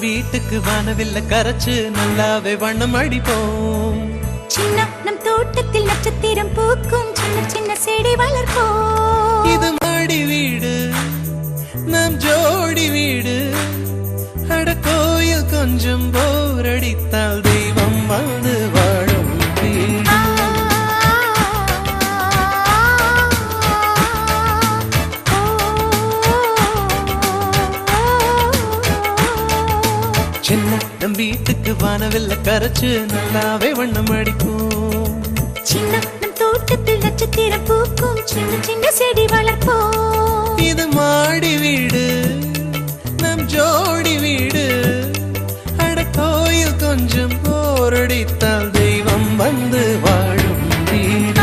வீட்டுக்கு வானவில்ல கரைச்சு நல்லாவே வண்ணம் அடிப்போம். சின்ன நம் தோட்டத்தில் நட்சத்திரம் பூக்கும் சின்ன சின்ன செடி வளர்ப்போம். இது மாடி வீடு நம் ஜோடி வீடு. அட கோயில் கொஞ்சம் போர் அடித்தால் தெய்வம் வந்து வாழும் வீடு. சின்ன நம் வீட்டுக்கு வானவில்ல கரைச்சு நல்லாவே வண்ணம் அடிப்போம். சின்ன நம் தோட்டத்தில் நட்சத்திரம் பூக்கும் சின்ன சின்ன செடி வளர்ப்போம். இது மாடி வீடு நம் ஜோடி வீடு. அட கோயில் கொஞ்சம் போரடித்தால் தெய்வம் வந்து வாழும் வீடு.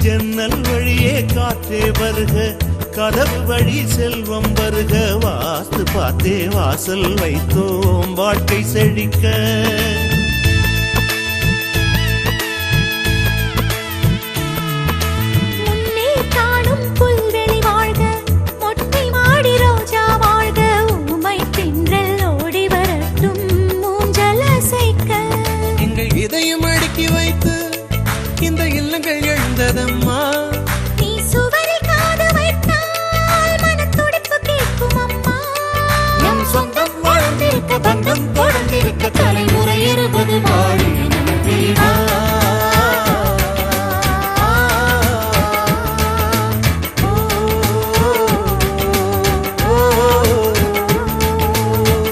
ஜன்னல் வழியே காற்றே வருக, கதவு வழி செல்வம் வருக. வாஸ்து பார்த்தே வாசல் வைத்தோம் வாழ்க்கை செழிக்க. முன்னே காணும் புல்வெளி வாழ்க, மொட்டை மாடி ரோஜா வாழ்க. ஊமை தென்றல் ஓடி வரட்டும் மூஞ்சல் அசைக்க. எங்கள் இதயம் அடுக்கி வைத்து இந்த இல்லங்கள் எழுந்ததம்மா. நீ சுவரில் காது வைத்தால் மனத்துடிப்பு கேட்கும் அம்மா. நம் சொந்தம் வாழ்ந்திருக்க பந்தம் தொடர்ந்திருக்க தலைமுறை 20 வாழிய நம் வீடா.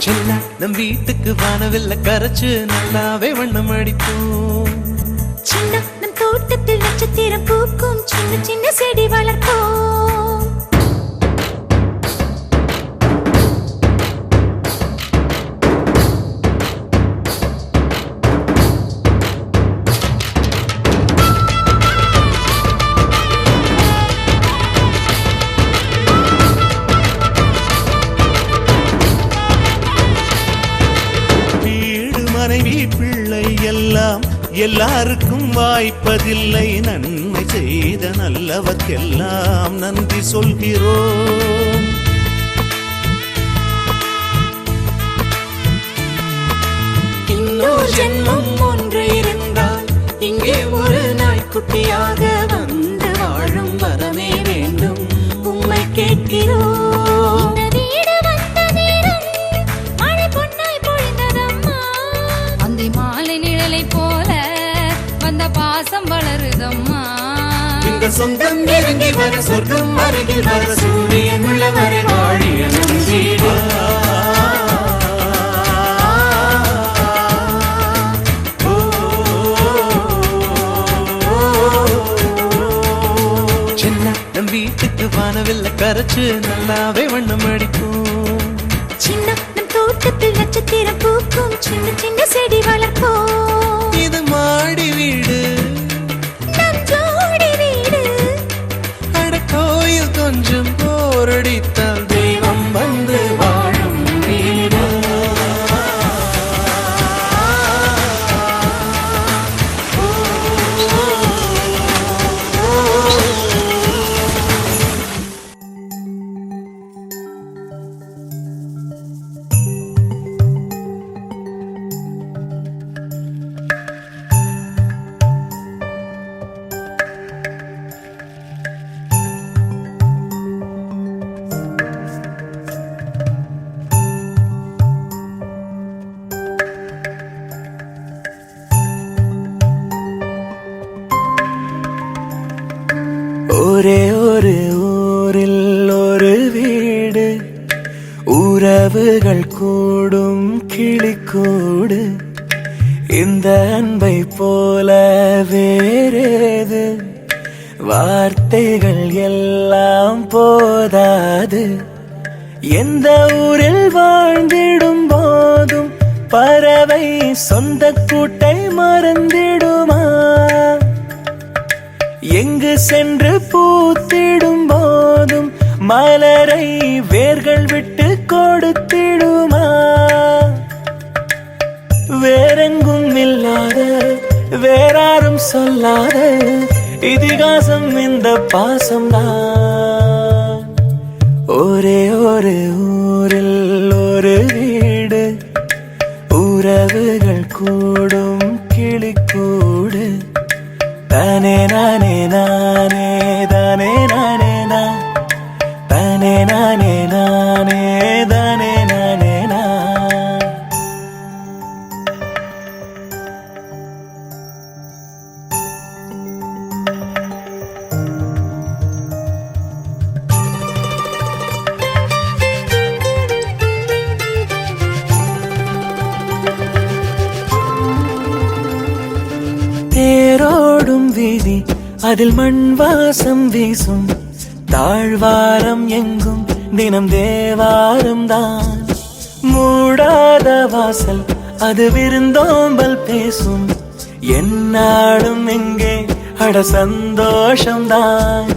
சின்ன நம் வீட்டுக்கு வானவில்ல கரைச்சு நல்லாவே வண்ணம் அடிப்போம். சின்ன நம் தோட்டத்தில் நட்சத்திரம் பூக்கும் சின்ன சின்ன செடி வளர்ப்போம். வீடு மனைவி பிள்ளை எல்லாம் எல்லாருக்கும் வாய்ப்பதில்லை. நன்மை செய்த நல்லவர்க்கெல்லாம் நன்றி சொல்கிறோம். இன்னொரு ஜென்மம் ஒன்று இருந்தால் இங்கே ஒரு நாய்க்குட்டியாக வந்து வாழும் வரமே வேண்டும் உம்மை கேட்கிறோம். இந்த வீடு வந்த நேரம் மழை பொன்னாய் பொழிந்ததம்மா. அந்த மாலை நிழலை போல வந்த பாசம் வளருதம்மா. இந்த சொந்தம் நெருங்கி வர சொர்க்கம் அருகில் வர சூரியன் உள்ளவரை வாழிய நம் வீடு. சின்ன நம் வீட்டுக்கு வானவில்ல கரைச்சு நல்லாவே வண்ணம் அடிப்போம். சின்ன நம் தோட்டத்தில் நட்சத்திரம் பூக்கும் சின்ன சின்ன செடி வளர்ப்போம். இது மாடி வீடு நம் ஜோடி வீடு. அட கோயில் கொஞ்சம் போரடித்தால் தெய்வம் வந்து வாழும் வீடு. ஒரே ஒரு ஊரில் ஒரு வீடு, உறவுகள் கூடும் கிளிக்கூடு. இந்த அன்பை போல வேறேது, வார்த்தைகள் எல்லாம் போதாது. எந்த ஊரில் வாழ்ந்திடும் பறவை சொந்த கூட்டை மறந்திடுமா எங்கு சென்று பூத்திடும் போதும் மலரை வேர்கள் விட்டு கொடுத்திடுமா வேறெங்கும் இல்லாத வேறாரும் சொல்லாத இதிகாசம் இந்த பாசம்தான் ஒரே ஒரு ஊரில் ஒரு வீடு உறவுகள் கூடும் கிளிக்கூடு தானே நானே நானே தானே நானே நான் தானே நானே நானே தானே நானே நான் தேரோடும் வீதி அதில் மண் வாசம் வீசும் தாழ்வாரம் எங்கும் தினம் தேவாரம் தான் மூடாத வாசல் அது விருந்தோம்பல் பேசும் என்னாலும் எங்கே அட சந்தோஷம்தான்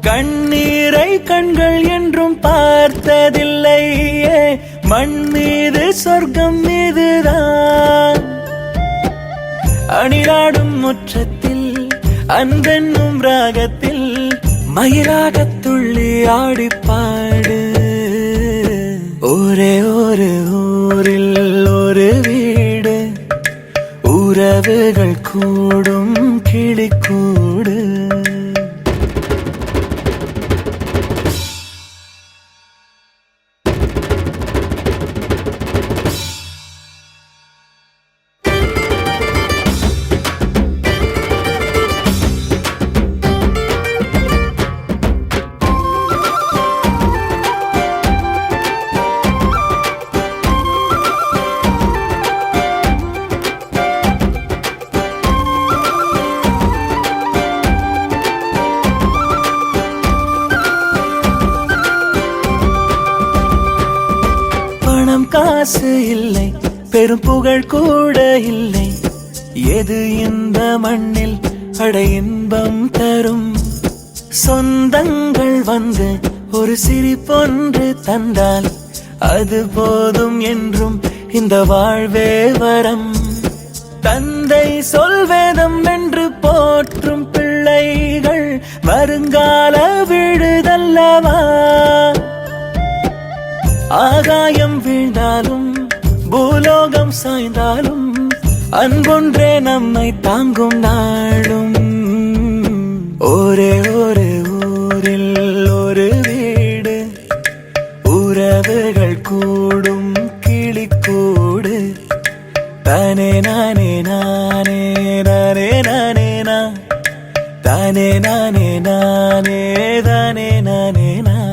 கண்ணீரை கண்கள் என்றும் பார்த்ததில்லையே மண் மீது சொர்க்கம் மீதுதான் அணிலாடும் முற்றத்தில் அன்பென்னும் ராகத்தில் மயிலாகத் துள்ளி ஆடிப்பாடு ஒரே ஒரு ஊரில் ஒரு வீடு உறவுகள் கூடும் கிளிக்கூடு காசு இல்லை பெரும் புகழ் கூட இல்லை எது இந்த மண்ணில் அட இன்பம் தரும் சொந்தங்கள் வந்து ஒரு சிரிப்பொன்று தந்தால் அது போதும் என்றும் இந்த வாழ்வே வரம் தந்தை சொல்வேதம் என்று போற்றும் பிள்ளைகள் வருங்கால விடுதல்லவா ஆகாயம் வீழ்ந்தாலும் பூலோகம் சாய்ந்தாலும் அன்பொன்றே நம்மை தாங்கும் நாளும் ஒரே ஒரு ஊரில் ஒரு வீடு உறவுகள் கூடும் கிளிக்கூடு தானே நானே நானே நானே நானே நான் தானே நானே நானே தானே நானே நான்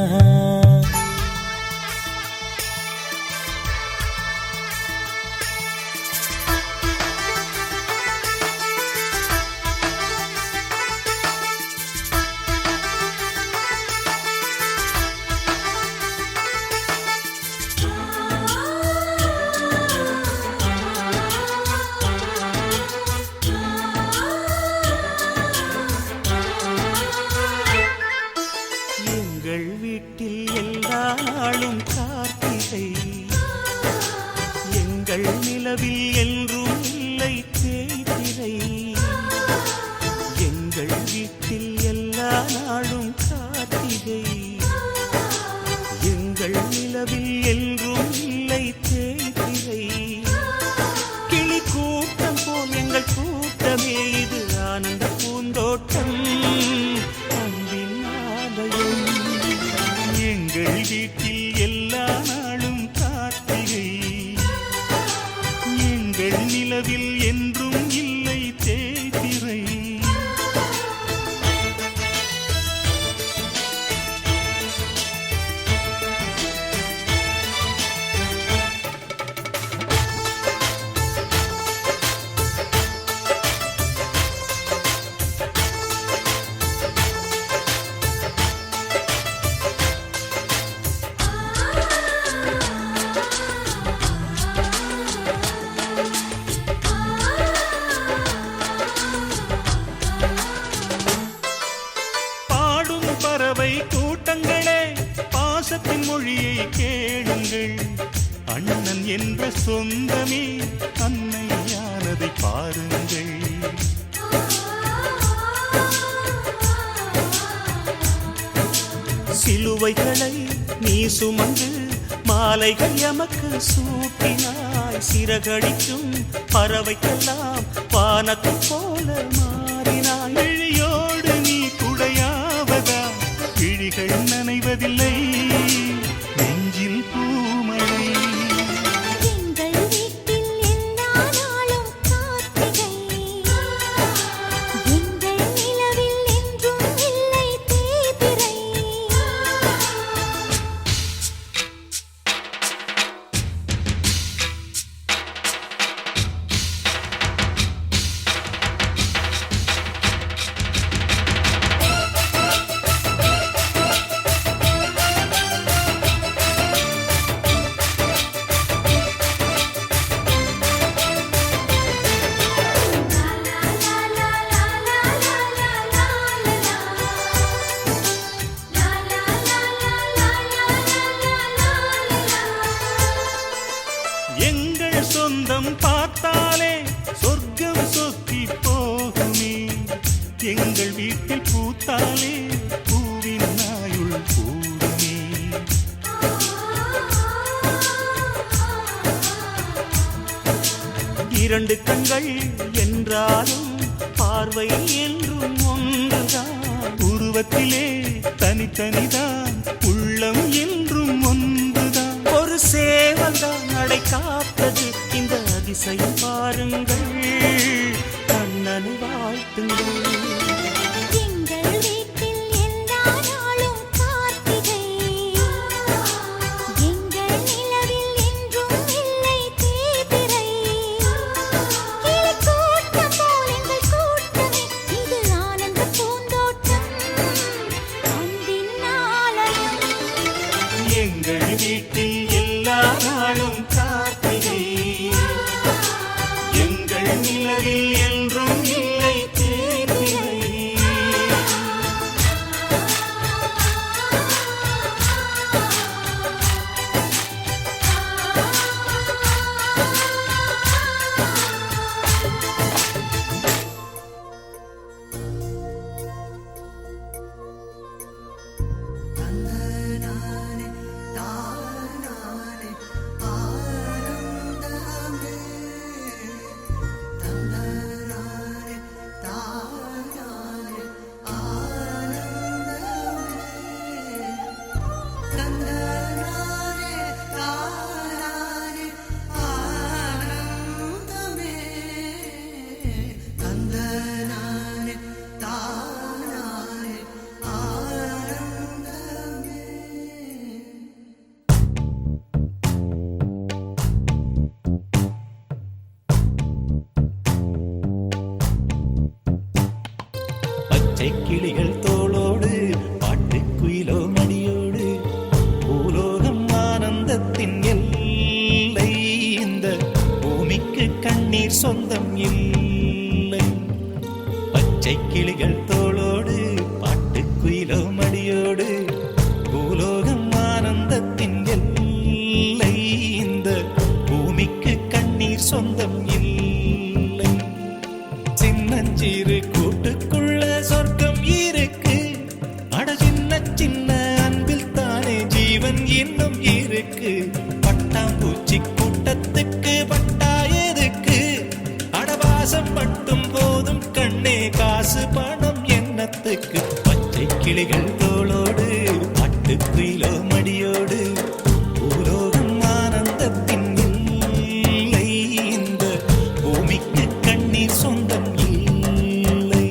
வாழ் பறவை கூட்டங்களே பாசத்தின் மொழியை கேளுங்கள். அண்ணன் என்ற சொந்தமே அன்னையானதை பாருங்கள். சிலுவைகளை நீ சுமந்து மாலைகள் எமக்கு சூட்டினாய். சிறகடிக்கும் பறவைக்கெல்லாம் வானத்தைப் போல மாறினாய். விழியோடு நீ குடையாவதா விழிகள் நனைவதில்லை நெஞ்சில் பூமழை. எங்கள் வீட்டில் எல்லா நாளும் கார்த்திகை. எங்கள் நிலவில் என்றும் இல்லை தேய்பிறை. எங்கள் சொந்தம் பார்த்தாலே சொர்க்கம் சொத்தி போகுமே. எங்கள் வீட்டில் பூத்தாலே பூவின் நாயுள் கூடுமே. இரண்டு கண்கள் என்றாலும் பார்வை என்றும் ஒன்றுதான். உருவத்திலே தனித்தனிதான் உள்ளம் என்றும் ஒன்றுதான். ஒரு சேவல்தான் நடை காத்தது இந்த அதிசயம் பாருங்கள். கண்ணனை வாழ்த்துங்கள். எங்கள் வீட்டில் எல்லா நாளும் கார்த்திகை. எங்கள் நிலவில் என்றும் இல்லை தேய்பிறை. கிளிக்கூட்டம் போல் எங்கள் கூட்டமே இது ஆனந்த பூந்தோட்டம் அன்பின் ஆலயம். எங்கள் வீட்டில் எல்லா நாளும் கார்த்திகை. எங்கள் நிலவில் என்றும் இல்லை தேய்பிறை. பச்சை கிளிகள் தோளோடு பாட்டுக்குயிலோ மடியோடு பூலோகம் ஆனந்தத்தின் எல்லை. இந்த பூமிக்கு கண்ணீர் சொந்தம் இல்லை. பச்சை கிளிகள் தோளோடு பாட்டுக்குயிலோ மடியோடு பூலோகம் ஆனந்தத்தின் எல்லை. இந்த பூமிக்கு கண்ணீர் சொந்தம் இல்லை. சின்னஞ்சிறு கூட்டுக்குள்ள சொர்க்கம் இருக்கு. அட சின்ன சின்ன அன்பில் தானே ஜீவன் இன்னும் இருக்கு. பட்டாம்பூச்சி கூட்டத்துக்கு பட்டா எதுக்கு? அடவாசம் மட்டும் போதும் கண்ணே காசு பணம் என்னத்துக்கு? பச்சை கிளிகள் தோளோடு பாட்டுக்குயிலோ மடியோடு பூலோகம் ஆனந்தத்தின் இல்லை. இந்த பூமிக்கு கண்ணீர் சொந்தம் இல்லை.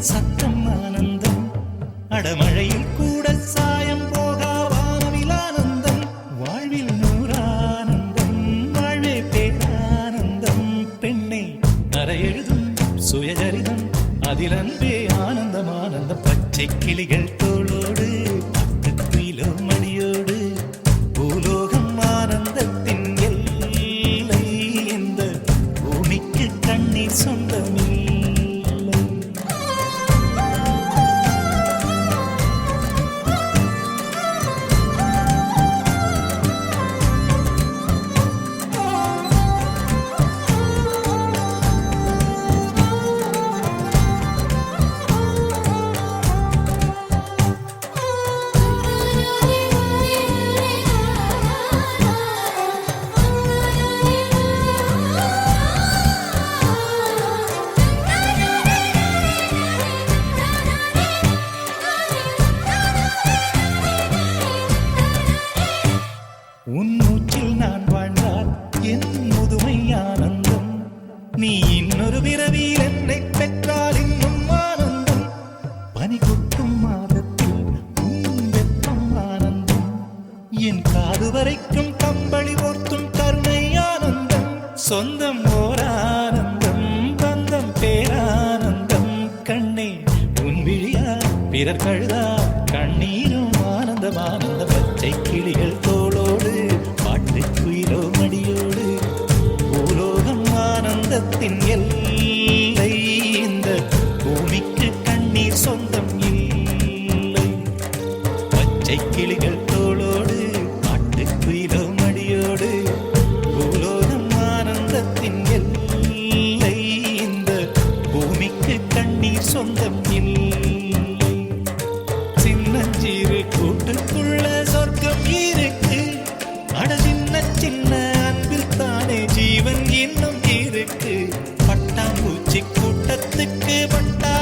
சத்தம் ஆனந்தம் அடமழையில் கூட சாயம் போகா வானவில் ஆனந்தம் வாழ்வில் நூறானந்தம் வாழ்வே பேரானந்தம் பெண்ணை அறை எழுதும் சுயஜரிதம் அதில் அன்பே ஆனந்தம் ஆனந்தம் பச்சை கிளிகள் தோளோடு பட்டுக்குயிலோ மணியோடு பூலோகம் ஆனந்தத்தின் எல்லை இந்த பூமிக்கு கண்ணீர் சொந்தமில்லை உன் மூச்சில் நான் வாழ்ந்தால் என் முதுமை ஆனந்தம் நீ இன்னொரு பிறவியில் என்னை பெற்றால் இன்னும் ஆனந்தம் பனி கொட்டும் மாதத்தில் உன் வெப்பம் ஆனந்தம் என் காது வரைக்கும் கம்பளி போர்த்தும் கருணை ஆனந்தம் சொந்தம் ஓர் ஆனந்தம் பந்தம் பேரானந்தம் கண்ணே உன் விழியா பிறர் கழுதா கண்ணீரும் ஆனந்தம் ஆனந்த பச்சை கிளிகள் தோளோடு பாட்டுக்குயிலோ மடியோடு பூலோகம் ஆனந்தத்தின் எல்லை இந்த பூமிக்கு கண்ணீர் சொந்தம் இல்லை பச்சை கிளிகள் தோளோடு பாட்டுக்குயிலோ மடியோடு பூலோகம் ஆனந்தத்தின் எல்லை இந்த பூமிக்கு கண்ணீர் சொந்தம் இல்லை சின்னஞ்சிறு கூட்டுக்குள்ள சொர்க்கம் இருக்கு அட சின்ன சின்ன அன்பில் தானே ஜீவன் இன்னும் இருக்கு பட்டாம்பூச்சி கூட்டத்துக்கு பட்டா